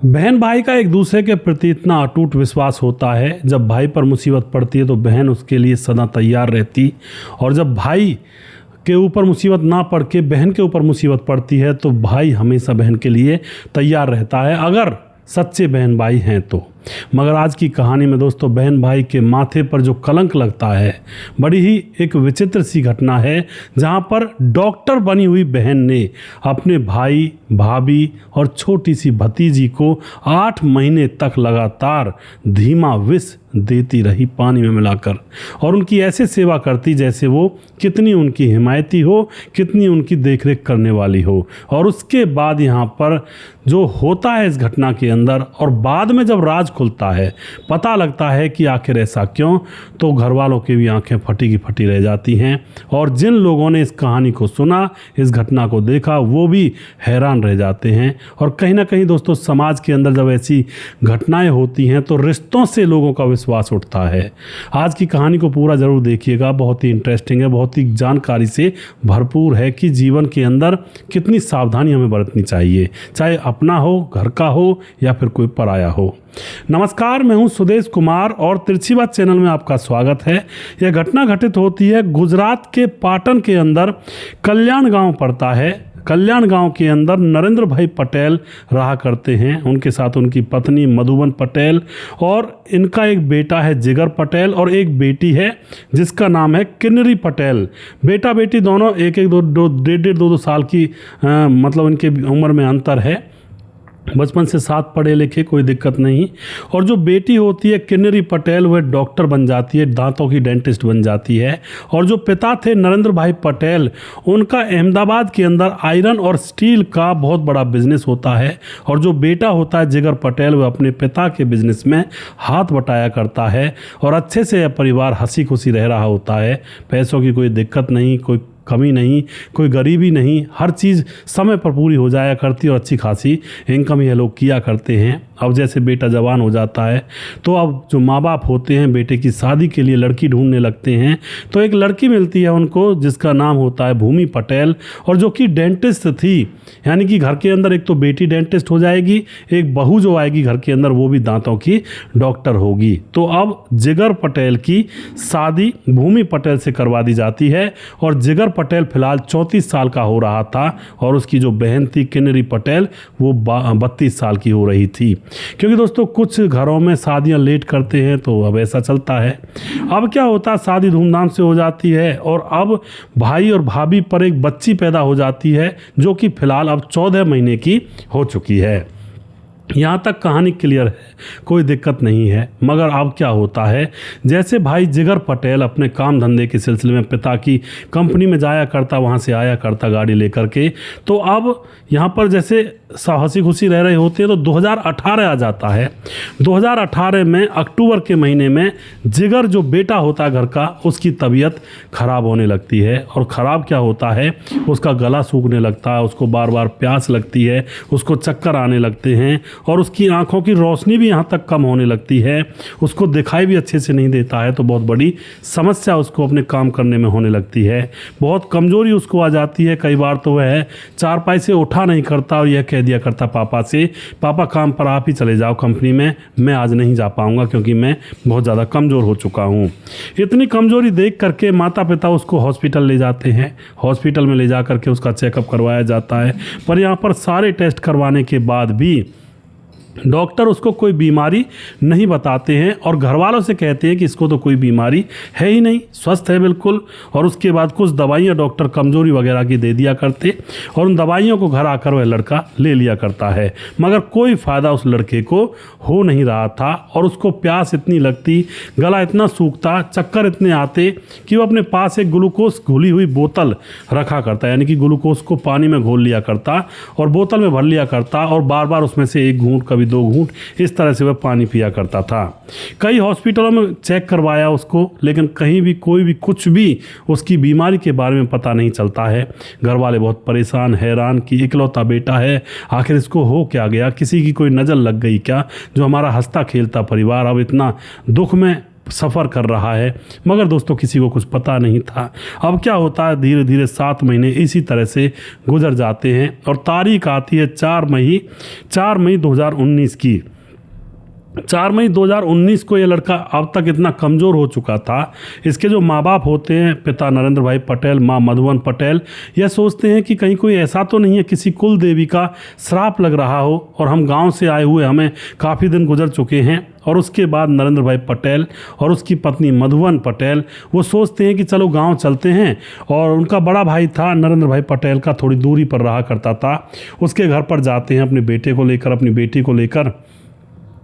बहन भाई का एक दूसरे के प्रति इतना अटूट विश्वास होता है। जब भाई पर मुसीबत पड़ती है तो बहन उसके लिए सदा तैयार रहती, और जब भाई के ऊपर मुसीबत ना पड़ के बहन के ऊपर मुसीबत पड़ती है तो भाई हमेशा बहन के लिए तैयार रहता है, अगर सच्चे बहन भाई हैं तो। मगर आज की कहानी में दोस्तों बहन भाई के माथे पर जो कलंक लगता है, बड़ी ही एक विचित्र सी घटना है, जहां पर डॉक्टर बनी हुई बहन ने अपने भाई, भाभी और छोटी सी भतीजी को 8 महीने तक लगातार धीमा विष देती रही पानी में मिलाकर, और उनकी ऐसे सेवा करती जैसे वो कितनी उनकी हिमायती हो, कितनी उनकी देखरेख करने वाली हो। और उसके बाद यहाँ पर जो होता है इस घटना के अंदर, और बाद में जब राज खुलता है, पता लगता है कि आखिर ऐसा क्यों, तो घर वालों की भी आंखें फटी की फटी रह जाती हैं। और जिन लोगों ने इस कहानी को सुना, इस घटना को देखा, वो भी हैरान रह जाते हैं। और कहीं ना कहीं दोस्तों समाज के अंदर जब ऐसी घटनाएं होती हैं तो रिश्तों से लोगों का विश्वास उठता है। आज की कहानी को पूरा ज़रूर देखिएगा, बहुत ही इंटरेस्टिंग है, बहुत ही जानकारी से भरपूर है कि जीवन के अंदर कितनी सावधानी हमें बरतनी चाहिए, चाहे अपना हो, घर का हो या फिर कोई पराया हो। नमस्कार, मैं हूं सुदेश कुमार और तिरछी बात चैनल में आपका स्वागत है। यह घटना घटित होती है गुजरात के पाटन के अंदर, कल्याण गांव पड़ता है। कल्याण गांव के अंदर नरेंद्र भाई पटेल रहा करते हैं, उनके साथ उनकी पत्नी मधुबन पटेल, और इनका एक बेटा है जिगर पटेल और एक बेटी है जिसका नाम है किन्नरी पटेल। बेटा बेटी दोनों एक एक डेढ़ दो साल की मतलब इनके उम्र में अंतर है। बचपन से साथ पढ़े लिखे, कोई दिक्कत नहीं। और जो बेटी होती है किन्नरी पटेल, वह डॉक्टर बन जाती है, दांतों की डेंटिस्ट बन जाती है। और जो पिता थे नरेंद्र भाई पटेल, उनका अहमदाबाद के अंदर आयरन और स्टील का बहुत बड़ा बिजनेस होता है। और जो बेटा होता है जिगर पटेल, वह अपने पिता के बिजनेस में हाथ बटाया करता है, और अच्छे से यह परिवार हंसी खुशी रह रहा होता है। पैसों की कोई दिक्कत नहीं, कोई कमी नहीं, कोई गरीबी नहीं, हर चीज़ समय पर पूरी हो जाया करती और अच्छी खासी इनकम ये लोग किया करते हैं। अब जैसे बेटा जवान हो जाता है तो अब जो माँ बाप होते हैं बेटे की शादी के लिए लड़की ढूंढने लगते हैं। तो एक लड़की मिलती है उनको जिसका नाम होता है भूमि पटेल, और जो कि डेंटिस्ट थी, यानी कि घर के अंदर एक तो बेटी डेंटिस्ट हो जाएगी, एक बहू जो आएगी घर के अंदर वो भी दांतों की डॉक्टर होगी। तो अब जिगर पटेल की शादी भूमि पटेल से करवा दी जाती है, और जिगर पटेल फिलहाल 34 साल का हो रहा था, और उसकी जो बहन थी किन्नरी पटेल वो 32 साल की हो रही थी। क्योंकि दोस्तों कुछ घरों में शादियां लेट करते हैं, तो अब ऐसा चलता है। अब क्या होता है, शादी धूमधाम से हो जाती है, और अब भाई और भाभी पर एक बच्ची पैदा हो जाती है जो कि फिलहाल अब 14 महीने की हो चुकी है। यहाँ तक कहानी क्लियर है, कोई दिक्कत नहीं है। मगर अब क्या होता है, जैसे भाई जिगर पटेल अपने काम धंधे के सिलसिले में पिता की कंपनी में जाया करता, वहाँ से आया करता गाड़ी लेकर के, तो अब यहाँ पर जैसे हंसी खुशी रह रहे होते हैं तो 2018 आ जाता है। 2018 में अक्टूबर के महीने में जिगर जो बेटा होता है घर का, उसकी तबीयत खराब होने लगती है। और ख़राब क्या होता है, उसका गला सूखने लगता है, उसको बार बार प्यास लगती है, उसको चक्कर आने लगते हैं, और उसकी आंखों की रोशनी भी यहाँ तक कम होने लगती है, उसको दिखाई भी अच्छे से नहीं देता है। तो बहुत बड़ी समस्या उसको अपने काम करने में होने लगती है। बहुत कमज़ोरी उसको आ जाती है। कई बार तो वह चारपाई से उठा नहीं करता और यह कह दिया करता पापा से, पापा काम पर आप ही चले जाओ कंपनी में, मैं आज नहीं जा पाऊंगा क्योंकि मैं बहुत ज़्यादा कमज़ोर हो चुका हूँ। इतनी कमज़ोरी देख करके माता पिता उसको हॉस्पिटल ले जाते हैं। हॉस्पिटल में ले जा करके उसका चेकअप करवाया जाता है, पर यहाँ पर सारे टेस्ट करवाने के बाद भी डॉक्टर उसको कोई बीमारी नहीं बताते हैं, और घर वालों से कहते हैं कि इसको तो कोई बीमारी है ही नहीं, स्वस्थ है बिल्कुल। और उसके बाद कुछ दवाइयाँ डॉक्टर कमज़ोरी वगैरह की दे दिया करते, और उन दवाइयों को घर आकर वह लड़का ले लिया करता है। मगर कोई फ़ायदा उस लड़के को हो नहीं रहा था, और उसको प्यास इतनी लगती, गला इतना सूखता, चक्कर इतने आते कि वो अपने पास एक ग्लूकोज घुली हुई बोतल रखा करता, यानी कि ग्लूकोज को पानी में घोल लिया करता और बोतल में भर लिया करता, और बार बार उसमें से एक घूंट कभी 2 घूंट इस तरह से वह पानी पिया करता था। कई हॉस्पिटलों में चेक करवाया उसको, लेकिन कहीं भी कोई भी कुछ भी उसकी बीमारी के बारे में पता नहीं चलता है। घर वाले बहुत परेशान, हैरान कि इकलौता बेटा है, आखिर इसको हो क्या गया, किसी की कोई नज़र लग गई क्या, जो हमारा हंसता खेलता परिवार अब इतना दुख में सफ़र कर रहा है, मगर दोस्तों किसी को कुछ पता नहीं था। अब क्या होता है, धीरे धीरे 7 महीने इसी तरह से गुजर जाते हैं और तारीख आती है 4 मई 2019 की। 4 मई 2019 को ये लड़का अब तक इतना कमज़ोर हो चुका था। इसके जो माँ बाप होते हैं, पिता नरेंद्र भाई पटेल, माँ मधुवन पटेल, यह सोचते हैं कि कहीं कोई ऐसा तो नहीं है किसी कुल देवी का श्राप लग रहा हो, और हम गांव से आए हुए हमें काफ़ी दिन गुजर चुके हैं। और उसके बाद नरेंद्र भाई पटेल और उसकी पत्नी मधुवन पटेल वो सोचते हैं कि चलो गांव चलते हैं। और उनका बड़ा भाई था नरेंद्र भाई पटेल का, थोड़ी दूरी पर रहा करता था, उसके घर पर जाते हैं अपने बेटे को लेकर, अपनी बेटी को लेकर।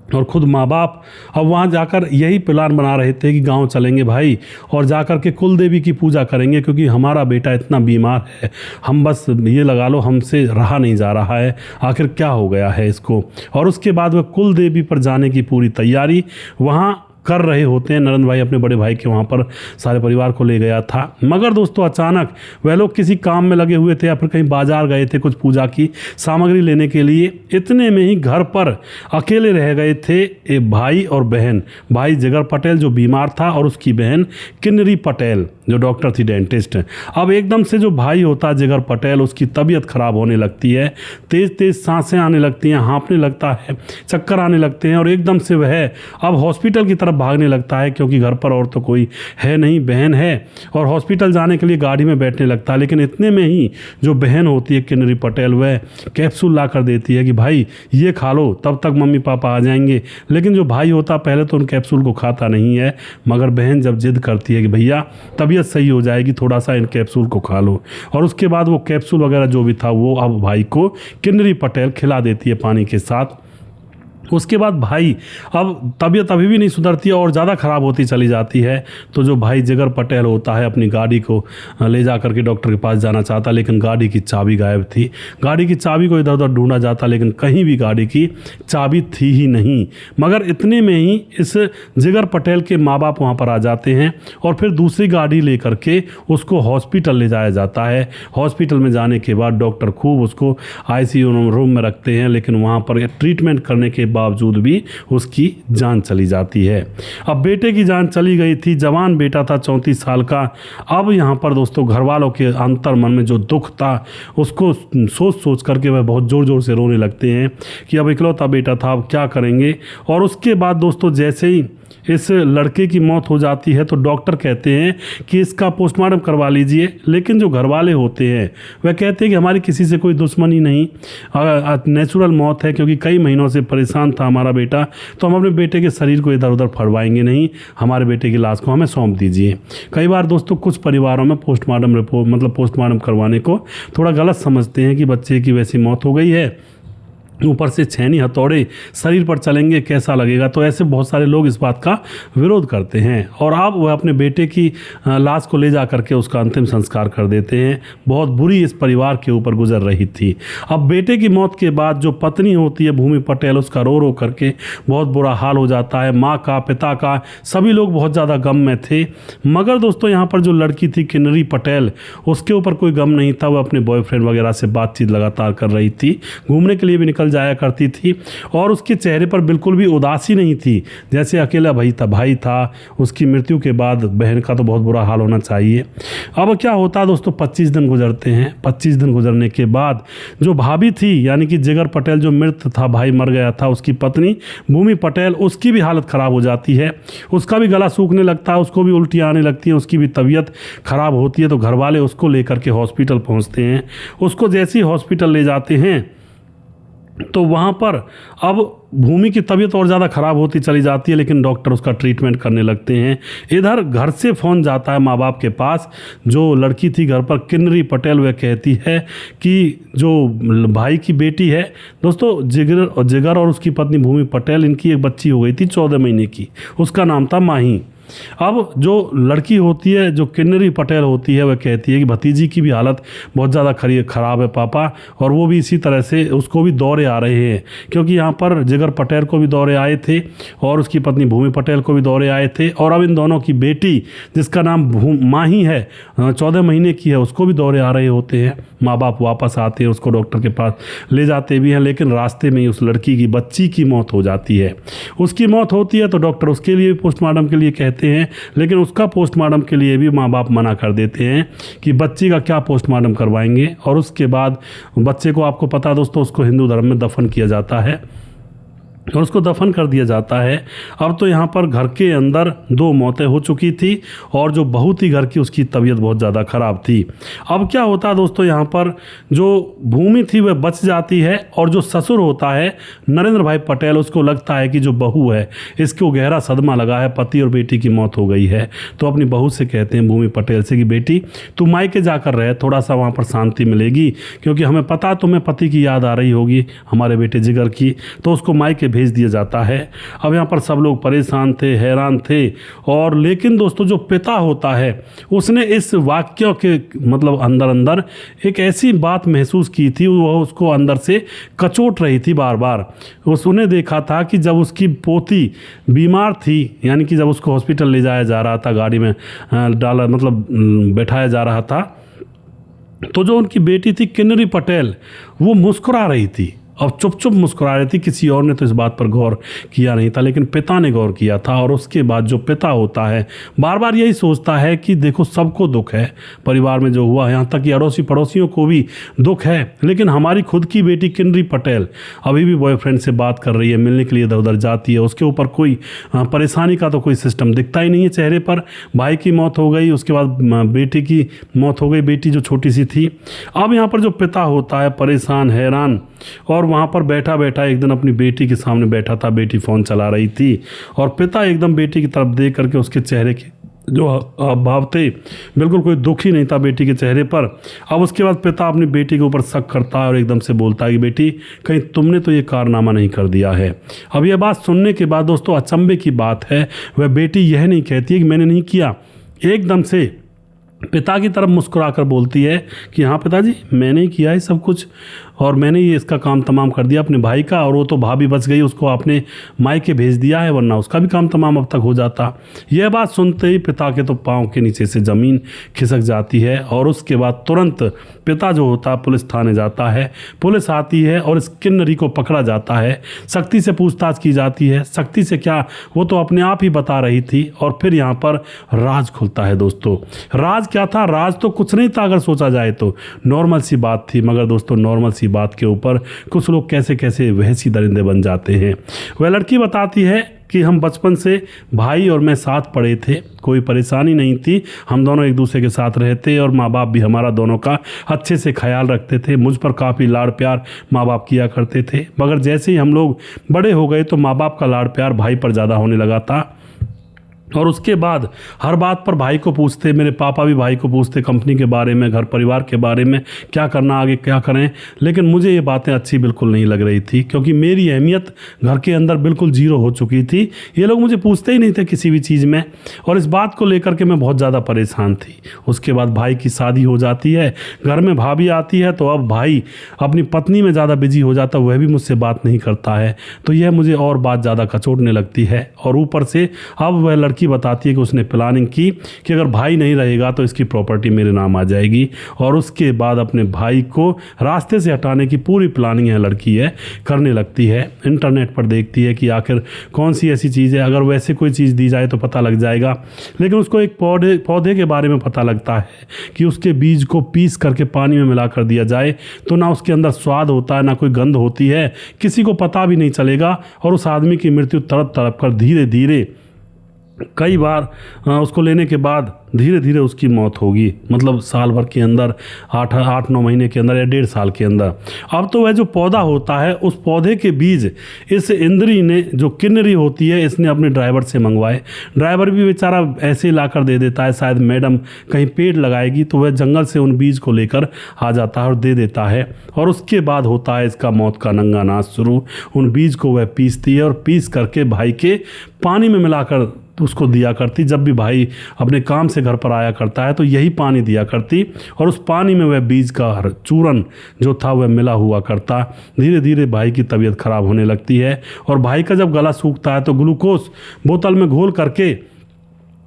और ख़ुद माँ बाप अब वहाँ जाकर यही प्लान बना रहे थे कि गांव चलेंगे भाई और जाकर के कुल देवी की पूजा करेंगे, क्योंकि हमारा बेटा इतना बीमार है, हम बस ये लगा लो हमसे रहा नहीं जा रहा है, आखिर क्या हो गया है इसको। और उसके बाद वह कुल देवी पर जाने की पूरी तैयारी वहाँ कर रहे होते हैं। नरेंद्र भाई अपने बड़े भाई के वहाँ पर सारे परिवार को ले गया था, मगर दोस्तों अचानक वह लोग किसी काम में लगे हुए थे या फिर कहीं बाजार गए थे कुछ पूजा की सामग्री लेने के लिए। इतने में ही घर पर अकेले रह गए थे एक भाई और बहन, भाई जिगर पटेल जो बीमार था और उसकी बहन किन्नरी पटेल जो डॉक्टर थी, डेंटिस्ट। अब एकदम से जो भाई होता है जिगर पटेल, उसकी तबीयत खराब होने लगती है, तेज़ तेज़ सांसें आने लगती हैं, हाँफने लगता है, चक्कर आने लगते हैं और एकदम से वह अब हॉस्पिटल की तरफ भागने लगता है, क्योंकि घर पर और तो कोई है नहीं, बहन है, और हॉस्पिटल जाने के लिए गाड़ी में बैठने लगता है। लेकिन इतने में ही जो बहन होती है किन्नरी पटेल, वह कैप्सूल ला कर देती है कि भाई ये खा लो, तब तक मम्मी पापा आ जाएंगे। लेकिन जो भाई होता पहले तो उन कैप्सूल को खाता नहीं है, मगर बहन जब जिद करती है कि भैया तबीयत सही हो जाएगी, थोड़ा सा इन कैप्सूल को खा लो, और उसके बाद वो कैप्सूल वगैरह जो भी था वो अब भाई को किन्नरी पटेल खिला देती है पानी के साथ। उसके बाद भाई अब तबीयत अभी भी नहीं सुधरती है और ज़्यादा ख़राब होती चली जाती है। तो जो भाई जिगर पटेल होता है अपनी गाड़ी को ले जा करके डॉक्टर के पास जाना चाहता, लेकिन गाड़ी की चाबी गायब थी। गाड़ी की चाबी को इधर उधर ढूंढा जाता, लेकिन कहीं भी गाड़ी की चाबी थी ही नहीं। मगर इतने में ही इस जिगर पटेल के माँ बाप वहाँ पर आ जाते हैं और फिर दूसरी गाड़ी ले करके उसको हॉस्पिटल ले जाया जाता है। हॉस्पिटल में जाने के बाद डॉक्टर खूब उसको ICU रूम में रखते हैं, लेकिन वहाँ पर ट्रीटमेंट करने के बावजूद भी उसकी जान चली जाती है। अब बेटे की जान चली गई थी, जवान बेटा था 34 साल का। अब यहाँ पर दोस्तों घर वालों के अंतर मन में जो दुख था उसको सोच सोच करके वह बहुत ज़ोर ज़ोर से रोने लगते हैं कि अब इकलौता बेटा था, अब क्या करेंगे। और उसके बाद दोस्तों जैसे ही इस लड़के की मौत हो जाती है तो डॉक्टर कहते हैं कि इसका पोस्टमार्टम करवा लीजिए। लेकिन जो घर वाले होते हैं वह कहते हैं कि हमारी किसी से कोई दुश्मनी नहीं, नेचुरल मौत है, क्योंकि कई महीनों से परेशान था हमारा बेटा, तो हम अपने बेटे के शरीर को इधर उधर फड़वाएंगे नहीं, हमारे बेटे की लाश को हमें सौंप दीजिए। कई बार दोस्तों कुछ परिवारों में पोस्टमार्टम रिपोर्ट मतलब पोस्टमार्टम करवाने को थोड़ा गलत समझते हैं कि बच्चे की वैसी मौत हो गई है, ऊपर से छेनी हथौड़े शरीर पर चलेंगे कैसा लगेगा। तो ऐसे बहुत सारे लोग इस बात का विरोध करते हैं और अब वह अपने बेटे की लाश को ले जा करके उसका अंतिम संस्कार कर देते हैं। बहुत बुरी इस परिवार के ऊपर गुजर रही थी। अब बेटे की मौत के बाद जो पत्नी होती है भूमि पटेल, उसका रो रो करके बहुत बुरा हाल हो जाता है। माँ का, पिता का, सभी लोग बहुत ज़्यादा गम में थे। मगर दोस्तों यहाँ पर जो लड़की थी किन्नरी पटेल, उसके ऊपर कोई गम नहीं था। वह अपने बॉयफ्रेंड वगैरह से बातचीत लगातार कर रही थी, घूमने के लिए भी निकल जाया करती थी और उसके चेहरे पर बिल्कुल भी उदासी नहीं थी, जैसे अकेला भाई था। उसकी मृत्यु के बाद बहन का तो बहुत बुरा हाल होना चाहिए। अब क्या होता है दोस्तों, 25 दिन गुजरते हैं। 25 दिन गुजरने के बाद जो भाभी थी यानी कि जिगर पटेल जो मृत था, भाई मर गया था, उसकी पत्नी भूमि पटेल, उसकी भी हालत ख़राब हो जाती है। उसका भी गला सूखने लगता है, उसको भी उल्टियाँ आने लगती हैं, उसकी भी तबीयत ख़राब होती है। तो घर वाले उसको लेकर के हॉस्पिटल पहुँचते हैं। उसको जैसे ही हॉस्पिटल ले जाते हैं तो वहाँ पर अब भूमि की तबीयत और ज़्यादा ख़राब होती चली जाती है, लेकिन डॉक्टर उसका ट्रीटमेंट करने लगते हैं। इधर घर से फ़ोन जाता है माँ बाप के पास। जो लड़की थी घर पर किन्नरी पटेल, वह कहती है कि जो भाई की बेटी है दोस्तों जिगर और उसकी पत्नी भूमि पटेल, इनकी एक बच्ची हो गई थी 14 महीने की, उसका नाम था माही। अब जो लड़की होती है, जो किन्नरी पटेल होती है, वह कहती है कि भतीजी की भी हालत बहुत ज़्यादा ख़राब है पापा, और वो भी इसी तरह से उसको भी दौरे आ रहे हैं, क्योंकि यहाँ पर जिगर पटेल को भी दौरे आए थे और उसकी पत्नी भूमि पटेल को भी दौरे आए थे, और अब इन दोनों की बेटी जिसका नाम माही है, 14 महीने की है, उसको भी दौरे आ रहे होते हैं। माँ बाप वापस आते हैं, उसको डॉक्टर के पास ले जाते भी हैं, लेकिन रास्ते में ही उस लड़की की, बच्ची की मौत हो जाती है। उसकी मौत होती है तो डॉक्टर उसके लिए पोस्टमार्टम के लिए कहते हैं, लेकिन उसका पोस्टमार्टम के लिए भी माँ बाप मना कर देते हैं कि बच्ची का क्या पोस्टमार्टम करवाएंगे। और उसके बाद बच्चे को, आपको पता दोस्तों, उसको हिंदू धर्म में दफन किया जाता है और उसको दफन कर दिया जाता है। अब तो यहाँ पर घर के अंदर 2 मौतें हो चुकी थी और जो बहू थी घर की, उसकी तबीयत बहुत ज़्यादा ख़राब थी। अब क्या होता है दोस्तों, यहाँ पर जो भूमि थी वह बच जाती है, और जो ससुर होता है नरेंद्र भाई पटेल, उसको लगता है कि जो बहू है इसको गहरा सदमा लगा है, पति और बेटी की मौत हो गई है। तो अपनी बहू से कहते हैं, भूमि पटेल से, कि बेटी तू मायके जाकर रहे, थोड़ा सा वहाँ पर शांति मिलेगी, क्योंकि हमें पता तुम्हें पति की याद आ रही होगी, हमारे बेटे जिगर की। तो उसको मायके भेज दिया जाता है। अब यहाँ पर सब लोग परेशान थे, हैरान थे, और लेकिन दोस्तों जो पिता होता है उसने इस वाक्य के मतलब अंदर अंदर एक ऐसी बात महसूस की थी, वह उसको अंदर से कचोट रही थी बार बार। उसने देखा था कि जब उसकी पोती बीमार थी, यानी कि जब उसको हॉस्पिटल ले जाया जा रहा था, गाड़ी में डाला मतलब बैठाया जा रहा था, तो जो उनकी बेटी थी किन्नरी पटेल, वो मुस्कुरा रही थी। अब चुप मुस्कुरा रही थी, किसी और ने तो इस बात पर गौर किया नहीं था, लेकिन पिता ने गौर किया था। और उसके बाद जो पिता होता है बार बार यही सोचता है कि देखो सबको दुख है, परिवार में जो हुआ, यहाँ तक कि अड़ोसी पड़ोसियों को भी दुख है, लेकिन हमारी खुद की बेटी किन्नरी पटेल अभी भी बॉयफ्रेंड से बात कर रही है, मिलने के लिए इधर उधर जाती है, उसके ऊपर कोई परेशानी का तो कोई सिस्टम दिखता ही नहीं है चेहरे पर। भाई की मौत हो गई, उसके बाद बेटी की मौत हो गई, बेटी जो छोटी सी थी। अब यहाँ पर जो पिता होता है परेशान, हैरान, और वहाँ पर बैठा बैठा एक दिन अपनी बेटी के सामने बैठा था, बेटी फ़ोन चला रही थी, और पिता एकदम बेटी की तरफ देख करके उसके चेहरे के जो भाव थे, बिल्कुल कोई दुख ही नहीं था बेटी के चेहरे पर। अब उसके बाद पिता अपनी बेटी के ऊपर शक करता है और एकदम से बोलता है कि बेटी कहीं तुमने तो ये कारनामा नहीं कर दिया है। अब यह बात सुनने के बाद दोस्तों अचंभे की बात है, वह बेटी यह नहीं कहती है कि मैंने नहीं किया, एकदम से पिता की तरफ मुस्कुरा कर बोलती है कि हाँ पिताजी, मैंने ही किया है सब कुछ, और मैंने ये इसका काम तमाम कर दिया अपने भाई का, और वो तो भाभी बच गई, उसको आपने मायके भेज दिया है, वरना उसका भी काम तमाम अब तक हो जाता। यह बात सुनते ही पिता के तो पाँव के नीचे से ज़मीन खिसक जाती है, और उसके बाद तुरंत पिता जो होता पुलिस थाने जाता है। पुलिस आती है और इस किन्नरी को पकड़ा जाता है, सख्ती से पूछताछ की जाती है। सख्ती से क्या, वो तो अपने आप ही बता रही थी। और फिर यहाँ पर राज खुलता है दोस्तों। राज क्या था? राज तो कुछ नहीं था, अगर सोचा जाए तो नॉर्मल सी बात थी, मगर दोस्तों नॉर्मल सी बात के ऊपर कुछ लोग कैसे कैसे वहसी दरिंदे बन जाते हैं। वह लड़की बताती है कि हम बचपन से भाई और मैं साथ पढ़े थे, कोई परेशानी नहीं थी, हम दोनों एक दूसरे के साथ रहते, और माँ बाप भी हमारा दोनों का अच्छे से ख्याल रखते थे। मुझ पर काफ़ी लाड़ प्यार माँ बाप किया करते थे, मगर जैसे ही हम लोग बड़े हो गए तो माँ बाप का लाड़ प्यार भाई पर ज़्यादा होने लगा था। और उसके बाद हर बात पर भाई को पूछते, मेरे पापा भी भाई को पूछते कंपनी के बारे में, घर परिवार के बारे में, क्या करना आगे, क्या करें। लेकिन मुझे ये बातें अच्छी बिल्कुल नहीं लग रही थी, क्योंकि मेरी अहमियत घर के अंदर बिल्कुल जीरो हो चुकी थी। ये लोग मुझे पूछते ही नहीं थे किसी भी चीज़ में, और इस बात को लेकर के मैं बहुत ज़्यादा परेशान थी। उसके बाद भाई की शादी हो जाती है, घर में भाभी आती है, तो अब भाई अपनी पत्नी में ज़्यादा बिजी हो जाता है, वह भी मुझसे बात नहीं करता है। तो यह मुझे और बात ज़्यादा कचोटने लगती है। और ऊपर से अब वह लड़की बताती है कि उसने प्लानिंग की कि अगर भाई नहीं रहेगा तो इसकी प्रॉपर्टी मेरे नाम आ जाएगी, और उसके बाद अपने भाई को रास्ते से हटाने की पूरी प्लानिंग है लड़की है करने लगती है। इंटरनेट पर देखती है कि आखिर कौन सी ऐसी चीज़ है, अगर वैसे कोई चीज़ दी जाए तो पता लग जाएगा। लेकिन उसको एक पौधे के बारे में पता लगता है कि उसके बीज को पीस करके पानी में मिला कर दिया जाए तो ना उसके अंदर स्वाद होता है, ना कोई गंध होती है, किसी को पता भी नहीं चलेगा, और उस आदमी की मृत्यु तड़प तड़प कर धीरे धीरे कई बार उसको लेने के बाद धीरे धीरे उसकी मौत होगी, मतलब साल भर के अंदर, 8-9 महीने के अंदर या 1.5 साल के अंदर। अब तो वह जो पौधा होता है, उस पौधे के बीज इस इंद्री ने, जो किन्नरी होती है, इसने अपने ड्राइवर से मंगवाए। ड्राइवर भी बेचारा ऐसे ला कर दे देता है, शायद मैडम कहीं पेड़ लगाएगी तो वह जंगल से उन बीज को लेकर आ जाता है और दे देता है। और उसके बाद होता है इसका मौत का नंगा नाच शुरू। उन बीज को वह पीसती है और पीस करके भाई के पानी में मिलाकर तो उसको दिया करती। जब भी भाई अपने काम से घर पर आया करता है तो यही पानी दिया करती, और उस पानी में वह बीज का चूरन जो था वह मिला हुआ करता। धीरे धीरे भाई की तबीयत खराब होने लगती है, और भाई का जब गला सूखता है तो ग्लूकोज बोतल में घोल करके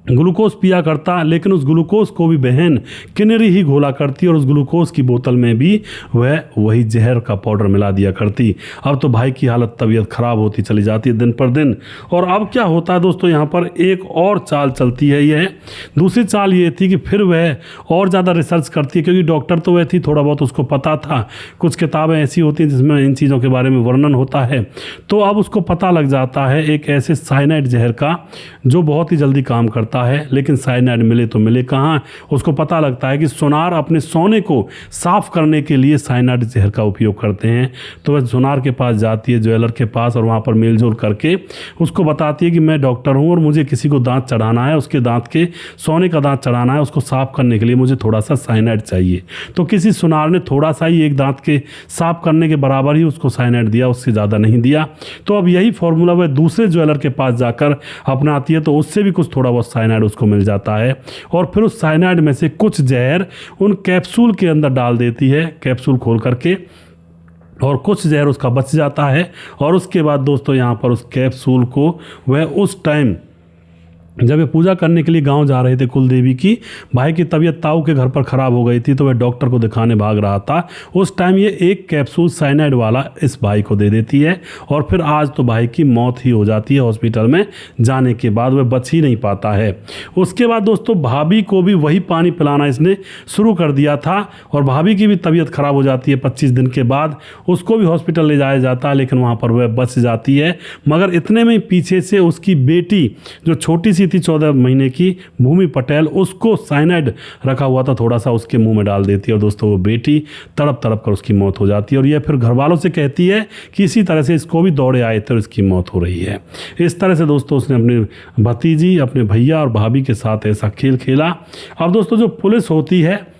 ग्लूकोज पिया करता, लेकिन उस ग्लूकोज को भी बहन किनरी ही घोला करती, और उस ग्लूकोज की बोतल में भी वह वही जहर का पाउडर मिला दिया करती। अब तो भाई की हालत तबीयत खराब होती चली जाती है दिन पर दिन। और अब क्या होता है दोस्तों, यहाँ पर एक और चाल चलती है। यह दूसरी चाल ये थी कि फिर वह और ज़्यादा रिसर्च करती है, क्योंकि डॉक्टर तो वह थी, थोड़ा बहुत उसको पता था। कुछ किताबें ऐसी होती हैं जिसमें इन चीज़ों के बारे में वर्णन होता है। तो अब उसको पता लग जाता है एक ऐसे साइनाइड जहर का जो बहुत ही जल्दी काम करता है, लेकिन साइनाइड मिले तो मिले कहाँ। उसको पता लगता है कि सोनार अपने सोने को साफ करने के लिए साइनाइड जहर का उपयोग करते हैं। तो वह सोनार के पास जाती है, ज्वेलर के पास, और वहाँ पर मेलजोल करके उसको बताती है कि मैं डॉक्टर हूँ और मुझे किसी को दांत चढ़ाना है, उसके दांत के सोने का दांत चढ़ाना है, उसको साफ करने के लिए मुझे थोड़ा सा साइनाइड चाहिए। तो किसी सुनार ने थोड़ा सा ही एक दांत के साफ करने के बराबर ही उसको साइनाइड दिया, उससे ज़्यादा नहीं दिया। तो अब यही फॉर्मूला वह दूसरे ज्वेलर के पास जाकर अपनाती है, तो उससे भी कुछ थोड़ा बहुत साइनाइड उसको मिल जाता है, और फिर उस साइनाइड में से कुछ जहर उन कैप्सूल के अंदर डाल देती है, कैप्सूल खोल करके, और कुछ जहर उसका बच जाता है। और उसके बाद दोस्तों यहाँ पर उस कैप्सूल को वह उस टाइम जब ये पूजा करने के लिए गांव जा रहे थे कुल देवी की, भाई की तबीयत ताऊ के घर पर ख़राब हो गई थी, तो वह डॉक्टर को दिखाने भाग रहा था। उस टाइम ये एक कैप्सूल साइनाइड वाला इस भाई को दे देती है, और फिर आज तो भाई की मौत ही हो जाती है हॉस्पिटल में जाने के बाद, वह बच ही नहीं पाता है। उसके बाद दोस्तों भाभी को भी वही पानी पिलाना इसने शुरू कर दिया था, और भाभी की भी तबीयत ख़राब हो जाती है। 25 दिन के बाद उसको भी हॉस्पिटल ले जाया जाता है, लेकिन वहाँ पर वह बच जाती है। मगर इतने में पीछे से उसकी बेटी जो छोटी थी 14 महीने की भूमि पटेल, उसको साइनाइड रखा हुआ था थोड़ा सा, उसके मुंह में डाल देती है, और दोस्तों वो बेटी तड़प तड़प कर उसकी मौत हो जाती है। और यह फिर घर वालों से कहती है कि इसी तरह से इसको भी दौड़े आए थे और इसकी मौत हो रही है। इस तरह से दोस्तों उसने अपनी भतीजी, अपने भैया और भाभी के साथ ऐसा खेल खेला। अब दोस्तों जो पुलिस होती है,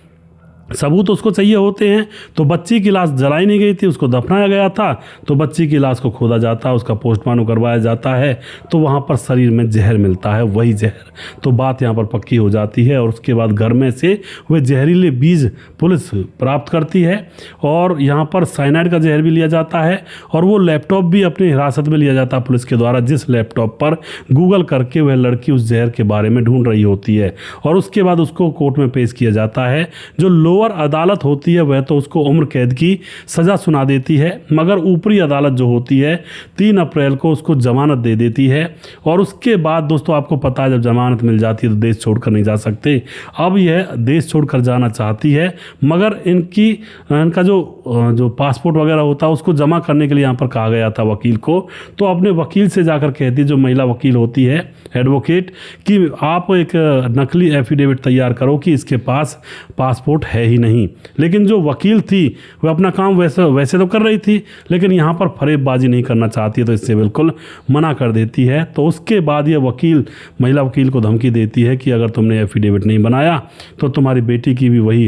सबूत उसको चाहिए होते हैं। तो बच्ची की लाश जलाई नहीं गई थी, उसको दफनाया गया था, तो बच्ची की लाश को खोदा जाता है, उसका पोस्टमार्टम करवाया जाता है, तो वहाँ पर शरीर में जहर मिलता है, वही जहर। तो बात यहाँ पर पक्की हो जाती है, और उसके बाद घर में से वह जहरीले बीज पुलिस प्राप्त करती है, और यहाँ पर साइनाइड का जहर भी लिया जाता है, और वो लैपटॉप भी अपनी हिरासत में लिया जाता है पुलिस के द्वारा, जिस लैपटॉप पर गूगल करके वह लड़की उस जहर के बारे में ढूंढ रही होती है। और उसके बाद उसको कोर्ट में पेश किया जाता है। जो लोअर अदालत होती है वह तो उसको उम्र कैद की सज़ा सुना देती है, मगर ऊपरी अदालत जो होती है 3 अप्रैल को उसको जमानत दे देती है। और उसके बाद दोस्तों आपको पता है जब जमानत मिल जाती है तो देश छोड़कर नहीं जा सकते। अब यह देश छोड़कर जाना चाहती है, मगर इनका जो पासपोर्ट वगैरह होता है उसको जमा करने के लिए यहाँ पर कहा गया था वकील को। तो अपने वकील से जाकर कहती है, जो महिला वकील होती है एडवोकेट, कि आप एक नकली एफिडेविट तैयार करो कि इसके पास पासपोर्ट है ही नहीं। लेकिन जो वकील थी वह अपना काम वैसे तो कर रही थी, लेकिन यहाँ पर फरेबबाजी नहीं करना चाहती है, तो इससे बिल्कुल मना कर देती है। तो उसके बाद ये महिला वकील को धमकी देती है कि अगर तुमने एफिडेविट नहीं बनाया तो तुम्हारी बेटी की भी वही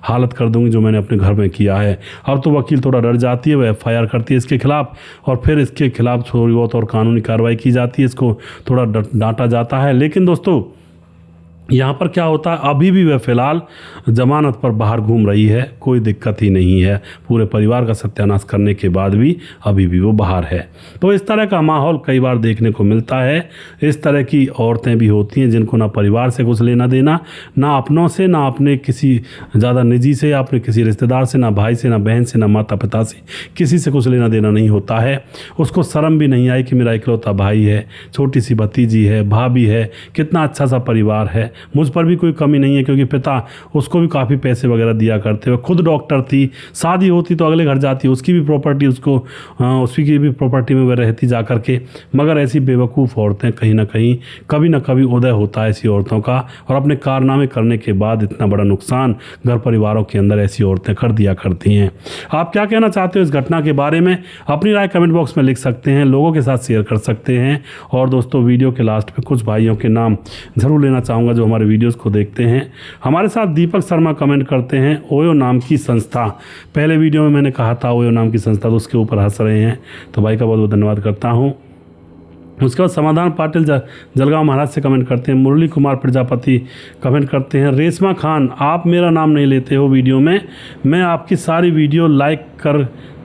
हालत कर दूंगी जो मैंने अपने घर में किया है। अब तो वकील थोड़ा डर जाती है, वह FIR करती है इसके खिलाफ, और फिर इसके खिलाफ थोड़ी बहुत और कानूनी कार्रवाई की जाती है, इसको थोड़ा डांटा जाता है। लेकिन दोस्तों यहाँ पर क्या होता है, अभी भी वह फिलहाल जमानत पर बाहर घूम रही है, कोई दिक्कत ही नहीं है। पूरे परिवार का सत्यानाश करने के बाद भी अभी भी वो बाहर है। तो इस तरह का माहौल कई बार देखने को मिलता है। इस तरह की औरतें भी होती हैं जिनको ना परिवार से कुछ लेना देना, ना अपनों से, ना अपने किसी ज़्यादा निजी से, या अपने किसी रिश्तेदार से, ना भाई से, ना बहन से, ना माता पिता से, किसी से कुछ लेना देना नहीं होता है। उसको शर्म भी नहीं आई कि मेरा इकलौता भाई है, छोटी सी भतीजी है, भाभी है, कितना अच्छा सा परिवार है, मुझ पर भी कोई कमी नहीं है, क्योंकि पिता उसको भी काफ़ी पैसे वगैरह दिया करते हुए, खुद डॉक्टर थी, शादी होती तो अगले घर जाती, उसकी भी प्रॉपर्टी उसकी की भी प्रॉपर्टी में वह रहती जा कर के। मगर ऐसी बेवकूफ़ औरतें कहीं ना कहीं कभी ना कभी उदय होता है ऐसी औरतों का, और अपने कारनामे करने के बाद इतना बड़ा नुकसान घर परिवारों के अंदर ऐसी औरतें कर दिया करती हैं। आप क्या कहना चाहते हो इस घटना के बारे में? अपनी राय कमेंट बॉक्स में लिख सकते हैं, लोगों के साथ शेयर कर सकते हैं। और दोस्तों वीडियो के लास्ट में कुछ भाइयों के नाम ज़रूर लेना चाहूँगा जो हमारे वीडियोस को देखते हैं। हमारे साथ दीपक शर्मा कमेंट करते हैं, ओयो नाम की संस्था। पहले वीडियो में मैंने कहा था ओयो नाम की संस्था, तो उसके ऊपर हंस रहे हैं, तो भाई का बहुत बहुत धन्यवाद करता हूँ। उसके बाद समाधान पाटिल जलगांव महाराज से कमेंट करते हैं। मुरली कुमार प्रजापति कमेंट करते हैं। रेशमा खान, आप मेरा नाम नहीं लेते हो वीडियो में, मैं आपकी सारी वीडियो लाइक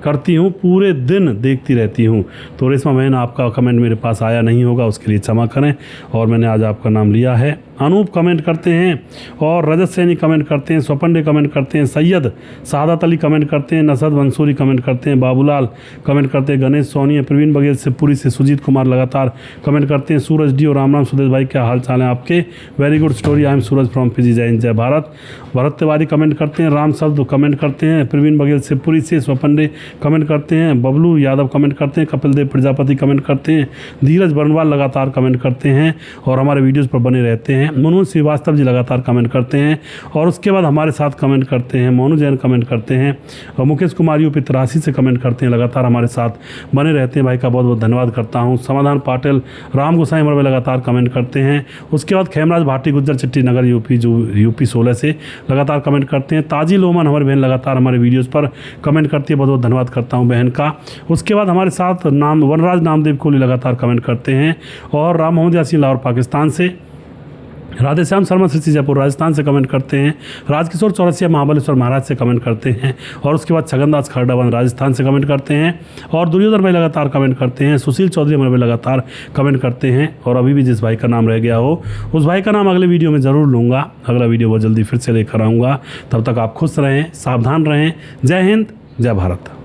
करती हूँ, पूरे दिन देखती रहती हूँ। तो रेशमा बहन, आपका कमेंट मेरे पास आया नहीं होगा, उसके लिए क्षमा करें, और मैंने आज आपका नाम लिया है। अनूप कमेंट करते हैं, और रजत सैनी कमेंट करते हैं, स्वपंडे कमेंट करते हैं, सैयद सादत अली कमेंट करते हैं, नसद मंसूरी कमेंट करते हैं, बाबूलाल कमेंट करते हैं, गणेश सोनी, प्रवीण बघेल से पूरी से सुजीत कुमार लगातार कमेंट करते हैं, सूरज डी और राम सुदेश भाई, क्या हाल चाल है आपके, very good story, I am Suraj from PG, जय हिंद जय भारत। भरत तिवारी कमेंट करते हैं, राम शब्द कमेंट करते हैं, प्रवीण बघेल से पूरी से, स्वपंडे कमेंट करते हैं, बबलू यादव कमेंट करते हैं, कपिल देव प्रजापति कमेंट करते हैं, धीरज बरनवाल लगातार कमेंट करते हैं और हमारे वीडियोज़ पर बने रहते हैं। मनोज श्रीवास्तव जी लगातार कमेंट करते हैं, और उसके बाद हमारे साथ कमेंट करते हैं, मोनू जैन कमेंट करते हैं, और मुकेश कुमार यूपी 83 से कमेंट करते हैं, लगातार हमारे साथ बने रहते हैं। भाई का बहुत बहुत धन्यवाद करता हूँ। समाधान पाटिल, राम गोसाई हमारे लगातार कमेंट करते हैं। उसके बाद खेमराज भाटी गुज्जर चिट्टी नगर यूपी, जो यूपी 16 से लगातार कमेंट करते हैं। ताजी लोमन हमारी बहन लगातार हमारे वीडियोज़ पर कमेंट करती है, बहुत बहुत धन्यवाद करता हूँ बहन का। उसके बाद हमारे साथ वनराज नामदेव कोहली लगातार कमेंट करते हैं, और राम मोहम्मद यासीन लाहौर पाकिस्तान से, राधेश्याम शर्मा श्री जयपुर राजस्थान से कमेंट करते हैं, राजकिशोर चौरसिया महाबलेश्वर महाराज से कमेंट करते हैं, और उसके बाद छगनदास खरडावन राजस्थान से कमेंट करते हैं, और दुर्योधन भाई लगातार कमेंट करते हैं, सुशील चौधरी हमारे भाई लगातार कमेंट करते हैं। और अभी भी जिस भाई का नाम रह गया हो, उस भाई का नाम अगले वीडियो में ज़रूर लूँगा, अगला वीडियो बहुत जल्दी फिर से लेकर आऊँगा। तब तक आप खुश रहें, सावधान रहें। जय हिंद जय भारत।